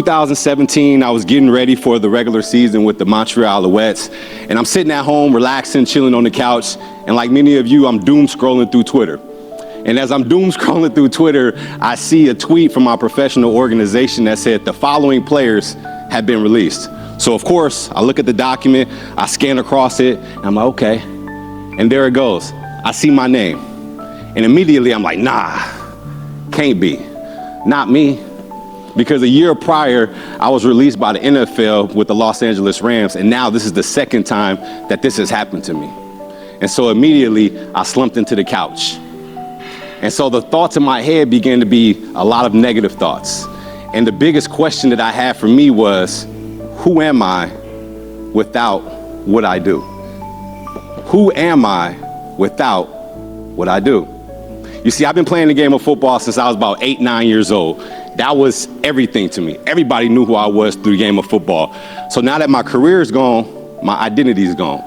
2017, I was getting ready for the regular season with the Montreal Alouettes, and I'm sitting at home, relaxing, chilling on the couch, and like many of you, I'm doom scrolling through Twitter. And as I'm doom scrolling through Twitter, I see a tweet from my professional organization that said the following players had been released. So of course, I look at the document, I scan across it, and I'm like, okay. And there it goes. I see my name. And immediately I'm like, nah, can't be. Not me. Because a year prior, I was released by the NFL with the Los Angeles Rams, and now this is the second time that this has happened to me. And so immediately, I slumped into the couch. And so the thoughts in my head began to be a lot of negative thoughts. And the biggest question that I had for me was, who am I without what I do? Who am I without what I do? You see, I've been playing the game of football since I was about 8, 9 years old. That was everything to me. Everybody knew who I was through the game of football. So now that my career is gone, my identity is gone.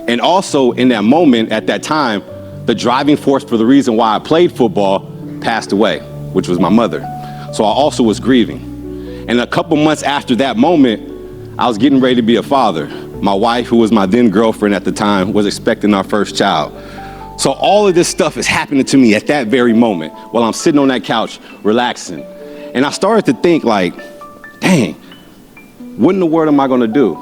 And also in that moment, at that time, the driving force for the reason why I played football passed away, which was my mother. So I also was grieving. And a couple months after that moment, I was getting ready to be a father. My wife, who was my then girlfriend at the time, was expecting our first child. So all of this stuff is happening to me at that very moment while I'm sitting on that couch, relaxing. And I started to think like, dang, what in the world am I gonna do?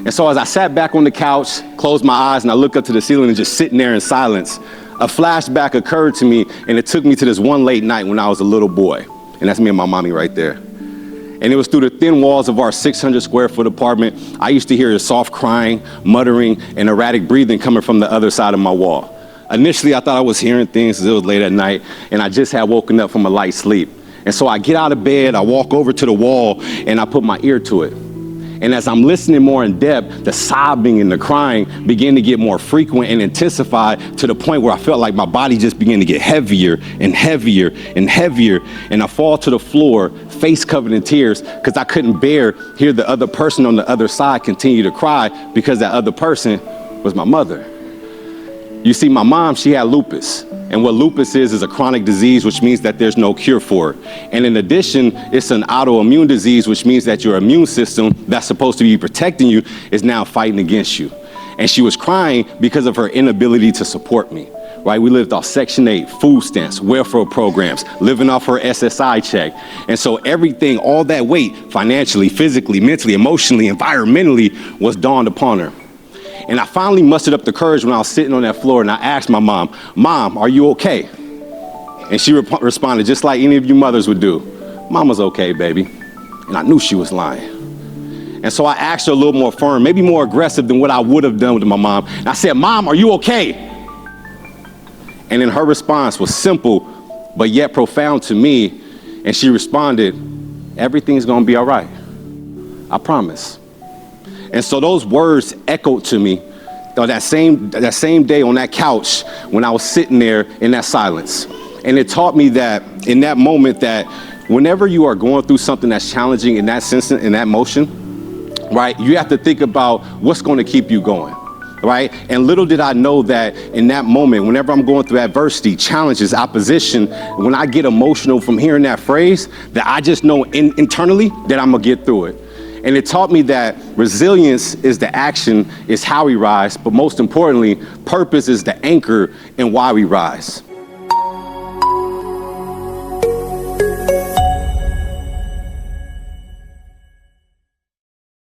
And so as I sat back on the couch, closed my eyes, and I looked up to the ceiling and just sitting there in silence, a flashback occurred to me, and it took me to this one late night when I was a little boy. And that's me and my mommy right there. And it was through the thin walls of our 600 square foot apartment. I used to hear the soft crying, muttering, and erratic breathing coming from the other side of my wall. Initially, I thought I was hearing things because it was late at night, and I just had woken up from a light sleep. And so I get out of bed, I walk over to the wall, and I put my ear to it. And as I'm listening more in depth, the sobbing and the crying began to get more frequent and intensified to the point where I felt like my body just began to get heavier and heavier and heavier. And I fall to the floor, face covered in tears, because I couldn't hear the other person on the other side continue to cry because that other person was my mother. You see, my mom, she had lupus. And what lupus is a chronic disease, which means that there's no cure for it. And in addition, it's an autoimmune disease, which means that your immune system that's supposed to be protecting you is now fighting against you. And she was crying because of her inability to support me, right? We lived off Section 8, food stamps, welfare programs, living off her SSI check. And so everything, all that weight, financially, physically, mentally, emotionally, environmentally, was dawned upon her. And I finally mustered up the courage when I was sitting on that floor, and I asked my mom, "Mom, are you okay?" And she responded just like any of you mothers would do, "Mama's okay, baby." And I knew she was lying. And so I asked her a little more firm, maybe more aggressive than what I would have done with my mom. And I said, "Mom, are you okay?" And then her response was simple, but yet profound to me. And she responded, "Everything's gonna be all right. I promise." And so those words echoed to me that same day on that couch when I was sitting there in that silence. And it taught me that in that moment that whenever you are going through something that's challenging in that sense, in that motion, right, you have to think about what's going to keep you going, right? And little did I know that in that moment, whenever I'm going through adversity, challenges, opposition, when I get emotional from hearing that phrase, that I just know internally that I'm going to get through it. And it taught me that resilience is the action, is how we rise, but most importantly, purpose is the anchor in why we rise.